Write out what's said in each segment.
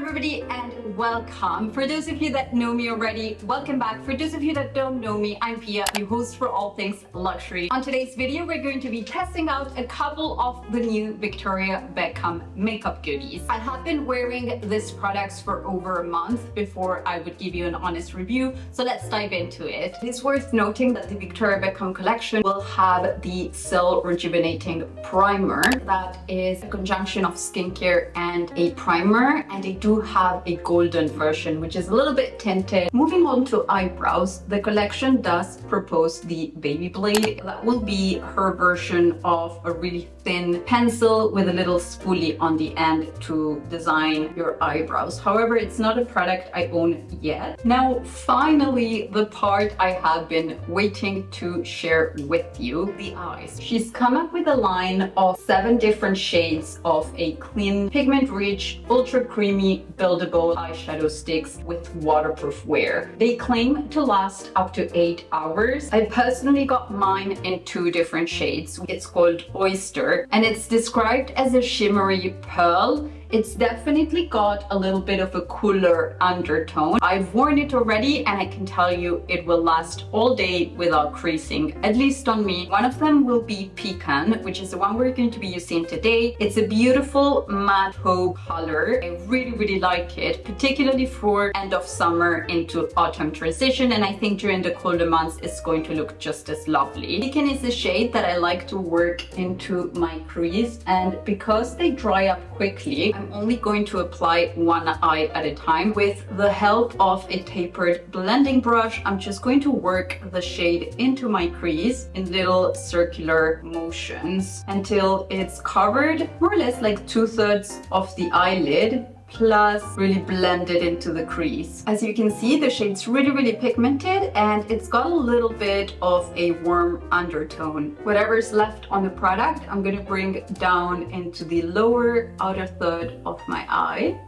everybody and welcome. For those of you that know me already, welcome back. For those of you that don't know me, I'm Pia, your host for all things luxury. On today's video, we're going to be testing out a couple of the new Victoria Beckham makeup goodies. I have been wearing these products for over a month before I would give you an honest review, so let's dive into it. It's worth noting that the Victoria Beckham collection will have the Cell Rejuvenating Primer. That is a conjunction of skincare and a primer, and they do have a golden version which is a little bit tinted. Moving on to eyebrows, the collection does propose the Baby Blade. That will be her version of a really thin pencil with a little spoolie on the end to design your eyebrows. However, it's not a product I own yet. Now finally, the part I have been waiting to share with you, the eyes. She's come up with a line of 7 different shades of a clean, pigment-rich, ultra creamy, buildable eyeshadow sticks with waterproof wear. They claim to last up to 8 hours. I personally got mine in 2 different shades. It's called Oyster, and it's described as a shimmery pearl. It's definitely got a little bit of a cooler undertone. I've worn it already and I can tell you it will last all day without creasing, at least on me. One of them will be Pecan, which is the one we're going to be using today. It's a beautiful matte taupe color. I really like it, particularly for end of summer into autumn transition, and I think during the colder months it's going to look just as lovely. Pecan is a shade that I like to work into my crease, and because they dry up quickly, I'm only going to apply one eye at a time. With the help of a tapered blending brush, I'm just going to work the shade into my crease in little circular motions until it's covered more or less like 2/3 of the eyelid, plus really blended into the crease. As you can see, the shade's really pigmented and it's got a little bit of a warm undertone. Whatever's left on the product, I'm going to bring down into the lower outer third of my eye.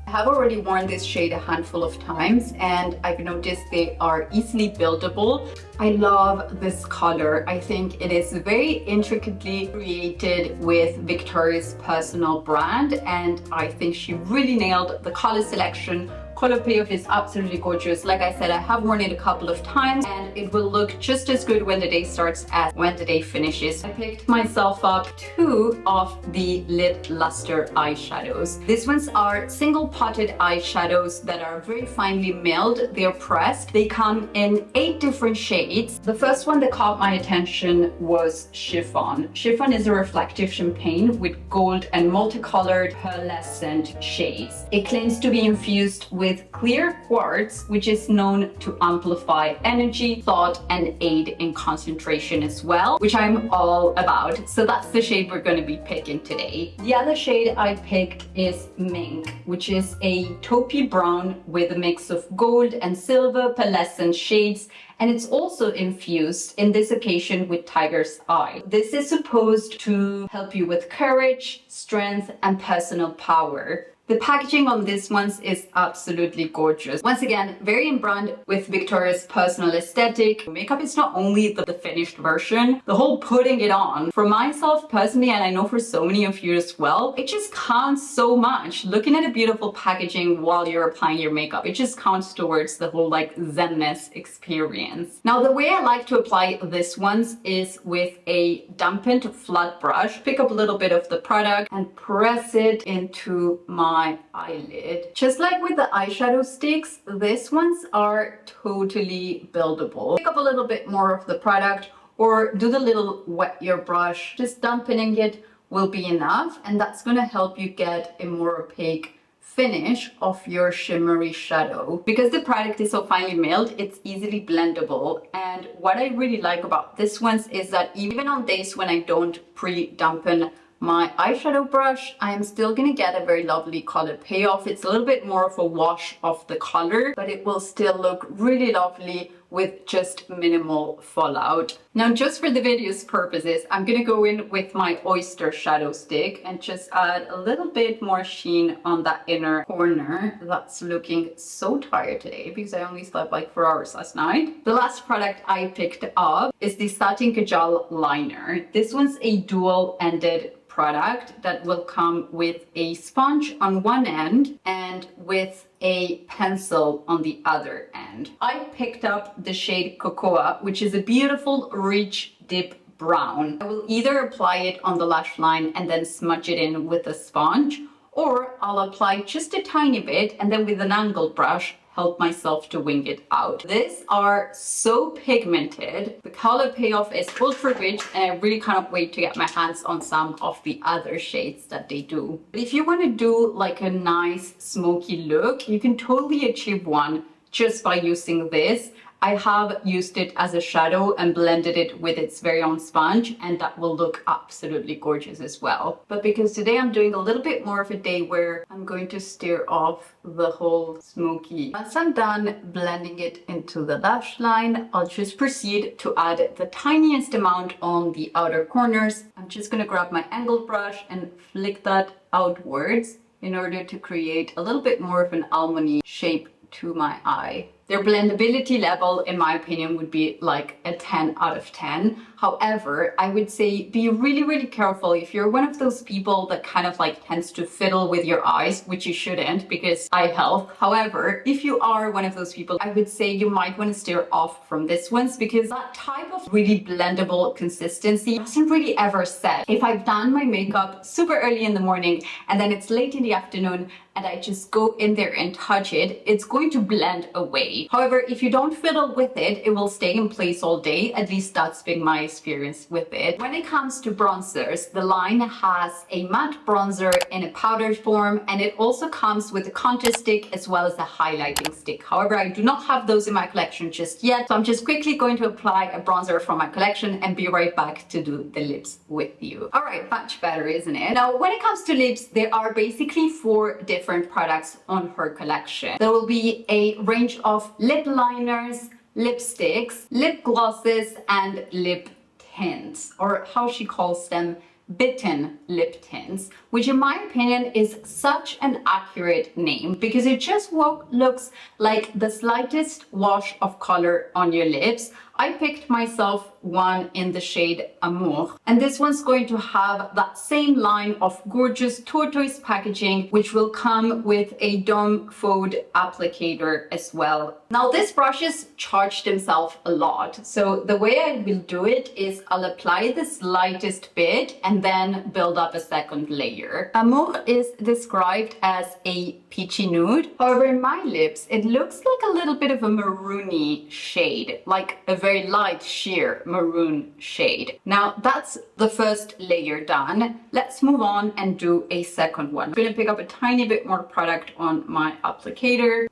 I have already worn this shade a handful of times and I've noticed they are easily buildable. I love this color. I think it is very intricately created with Victoria's personal brand, and I think she really nailed the color selection. Color payoff is absolutely gorgeous. Like I said, I have worn it a couple of times and it will look just as good when the day starts as when the day finishes. I picked myself up 2 of the Lit Luster eyeshadows. These ones are single potted eyeshadows that are very finely milled. They're pressed. They come in 8 different shades. The first one that caught my attention was Chiffon. Chiffon is a reflective champagne with gold and multicolored pearlescent shades. It claims to be infused with clear quartz, which is known to amplify energy, thought, and aid in concentration as well, which I'm all about. So that's the shade we're going to be picking today. The other shade I picked is Mink, which is a taupey brown with a mix of gold and silver pearlescent shades, and it's also infused in this occasion with Tiger's Eye. This is supposed to help you with courage, strength, and personal power. The packaging on this one is absolutely gorgeous. Once again, very in brand with Victoria's personal aesthetic. Makeup is not only the finished version, the whole putting it on. For myself personally, and I know for so many of you as well, it just counts so much. Looking at a beautiful packaging while you're applying your makeup, it just counts towards the whole like zenness experience. Now, the way I like to apply this one is with a dampened flat brush. Pick up a little bit of the product and press it into my eyelid. Just like with the eyeshadow sticks, these ones are totally buildable. Pick up a little bit more of the product or do the little wet your brush. Just dampening it will be enough, and that's going to help you get a more opaque finish of your shimmery shadow. Because the product is so finely milled, it's easily blendable. And what I really like about this one is that even on days when I don't pre-dampen my eyeshadow brush, I am still gonna get a very lovely color payoff. It's a little bit more of a wash of the color, but it will still look really lovely with just minimal fallout. Now, just for the video's purposes, I'm gonna go in with my Oyster shadow stick and just add a little bit more sheen on that inner corner that's looking so tired today because I only slept like 4 hours last night. The last product I picked up is the Satin Kajal liner. This one's a dual-ended product that will come with a sponge on one end and with a pencil on the other end. I picked up the shade Cocoa, which is a beautiful rich dip brown. I will either apply it on the lash line and then smudge it in with a sponge, or I'll apply just a tiny bit and then with an angled brush help myself to wing it out. These are so pigmented. The color payoff is ultra rich and I really cannot wait to get my hands on some of the other shades that they do. But if you want to do like a nice smoky look, you can totally achieve one just by using this. I have used it as a shadow and blended it with its very own sponge, and that will look absolutely gorgeous as well. But because today I'm doing a little bit more of a day where I'm going to stir off the whole smoky. Once I'm done blending it into the lash line, I'll just proceed to add the tiniest amount on the outer corners. I'm just going to grab my angled brush and flick that outwards in order to create a little bit more of an almond-y shape to my eye. Their blendability level, in my opinion, would be like a 10 out of 10. However, I would say be really, really careful if you're one of those people that kind of like tends to fiddle with your eyes, which you shouldn't because eye health. However, if you are one of those people, I would say you might want to steer off from this ones because that type of really blendable consistency doesn't really ever set. If I've done my makeup super early in the morning and then it's late in the afternoon and I just go in there and touch it, it's going to blend away. However, if you don't fiddle with it, it will stay in place all day. At least that's been my experience with it. When it comes to bronzers, the line has a matte bronzer in a powdered form, and it also comes with a contour stick as well as a highlighting stick. However, I do not have those in my collection just yet, so I'm just quickly going to apply a bronzer from my collection and be right back to do the lips with you. All right, much better, isn't it? Now, when it comes to lips, there are basically 4 different products on her collection. There will be a range of lip liners, lipsticks, lip glosses, and lip tints, or how she calls them, bitten lip tints, which in my opinion is such an accurate name because it just looks like the slightest wash of color on your lips. I picked myself one in the shade Amour, and this one's going to have that same line of gorgeous tortoise packaging, which will come with a Dome Food applicator as well. Now, these brushes charge themselves a lot, so the way I will do it is I'll apply the slightest bit and then build up a second layer. Amour is described as a peachy nude. However, in my lips, it looks like a little bit of a maroony shade, like a very light sheer maroon shade. Now, that's the first layer done. Let's move on and do a second one. I'm going to pick up a tiny bit more product on my applicator.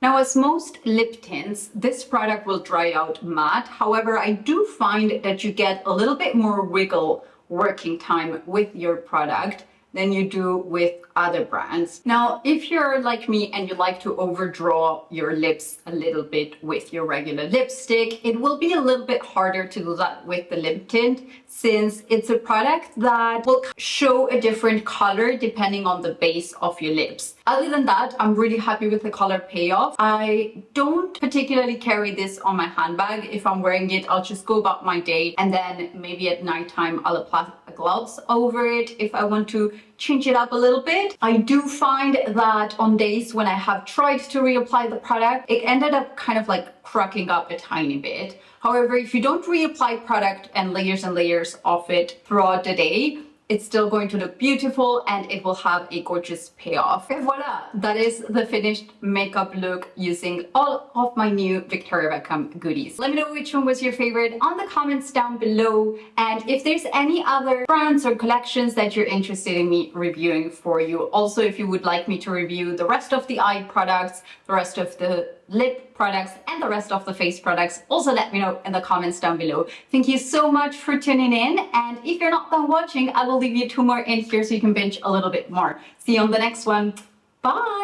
Now, as most lip tints, this product will dry out matte. However, I do find that you get a little bit more wiggle working time with your product than you do with other brands. Now, if you're like me and you like to overdraw your lips a little bit with your regular lipstick, it will be a little bit harder to do that with the lip tint since it's a product that will show a different color depending on the base of your lips. Other than that, I'm really happy with the color payoff. I don't particularly carry this on my handbag. If I'm wearing it, I'll just go about my day and then maybe at nighttime I'll apply gloves over it if I want to change it up a little bit. I do find that on days when I have tried to reapply the product, it ended up kind of like cracking up a tiny bit. However, if you don't reapply product and layers of it throughout the day, it's still going to look beautiful and it will have a gorgeous payoff. And voila, that is the finished makeup look using all of my new Victoria Beckham goodies. Let me know which one was your favorite on the comments down below, and if there's any other brands or collections that you're interested in me reviewing for you. Also, if you would like me to review the rest of the eye products, the rest of the lip products, and the rest of the face products, also let me know in the comments down below. Thank you so much for tuning in, and if you're not done watching, I will leave you 2 more in here so you can binge a little bit more. See you on the next one. Bye!